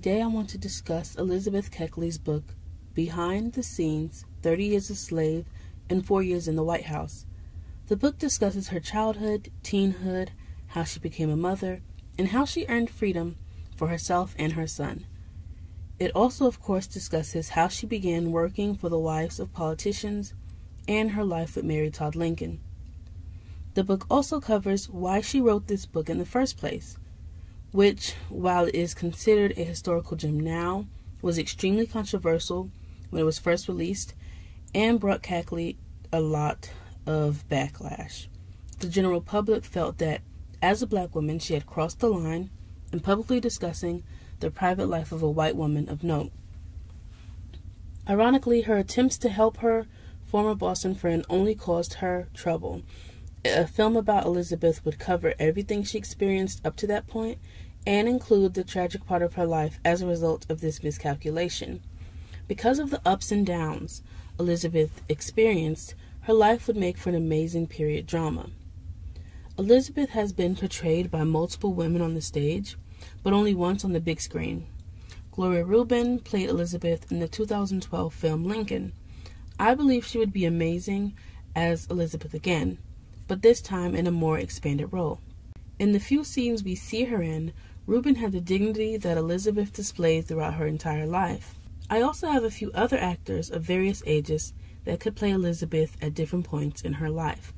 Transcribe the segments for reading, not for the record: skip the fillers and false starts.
Today I want to discuss Elizabeth Keckley's book, Behind the Scenes, 30 Years a Slave and 4 Years in the White House. The book discusses her childhood, teenhood, how she became a mother, and how she earned freedom for herself and her son. It also, of course, discusses how she began working for the wives of politicians and her life with Mary Todd Lincoln. The book also covers why she wrote this book in the first place, which, while it is considered a historical gem now, was extremely controversial when it was first released and brought Keckley a lot of backlash. The general public felt that, as a black woman, she had crossed the line in publicly discussing the private life of a white woman of note. Ironically, her attempts to help her former Boston friend only caused her trouble. A film about Elizabeth would cover everything she experienced up to that point and include the tragic part of her life as a result of this miscalculation. Because of the ups and downs Elizabeth experienced, her life would make for an amazing period drama. Elizabeth has been portrayed by multiple women on the stage, but only once on the big screen. Gloria Reuben played Elizabeth in the 2012 film Lincoln. I believe she would be amazing as Elizabeth again, but this time in a more expanded role. In the few scenes we see her in, Reuben had the dignity that Elizabeth displayed throughout her entire life. I also have a few other actors of various ages that could play Elizabeth at different points in her life.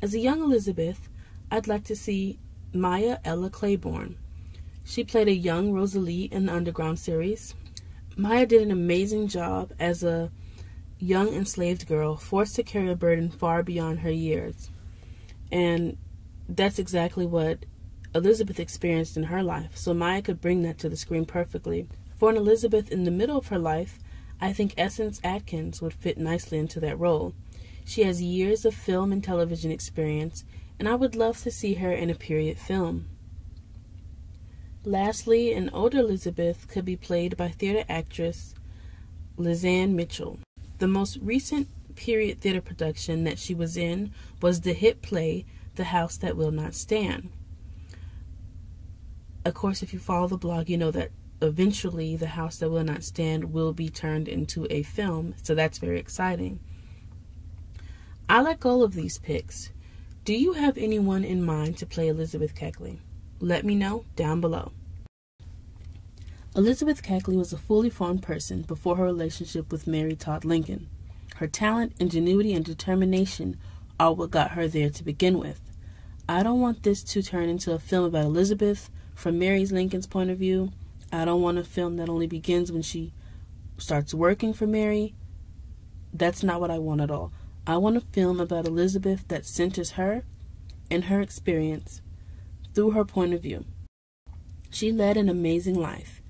As a young Elizabeth, I'd like to see Maya Ella Claiborne. She played a young Rosalie in the Underground series. Maya did an amazing job as a young enslaved girl forced to carry a burden far beyond her years. And that's exactly what Elizabeth experienced in her life, so Maya could bring that to the screen perfectly. For an Elizabeth in the middle of her life, I think Essence Atkins would fit nicely into that role. She has years of film and television experience, and I would love to see her in a period film. Lastly, an older Elizabeth could be played by theater actress Lizanne Mitchell. The most recent period theater production that she was in was the hit play The House That Will Not Stand. Of course, if you follow the blog, you know that eventually The House That Will Not Stand will be turned into a film, so that's very exciting. I like all of these picks. Do you have anyone in mind to play Elizabeth Keckley? Let me know down below. Elizabeth Keckley was a fully formed person before her relationship with Mary Todd Lincoln. Her talent, ingenuity, and determination are what got her there to begin with. I don't want this to turn into a film about Elizabeth from Mary Lincoln's point of view. I don't want a film that only begins when she starts working for Mary. That's not what I want at all. I want a film about Elizabeth that centers her and her experience through her point of view. She led an amazing life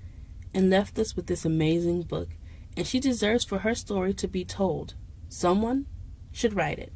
and left us with this amazing book, and she deserves for her story to be told. Someone should write it.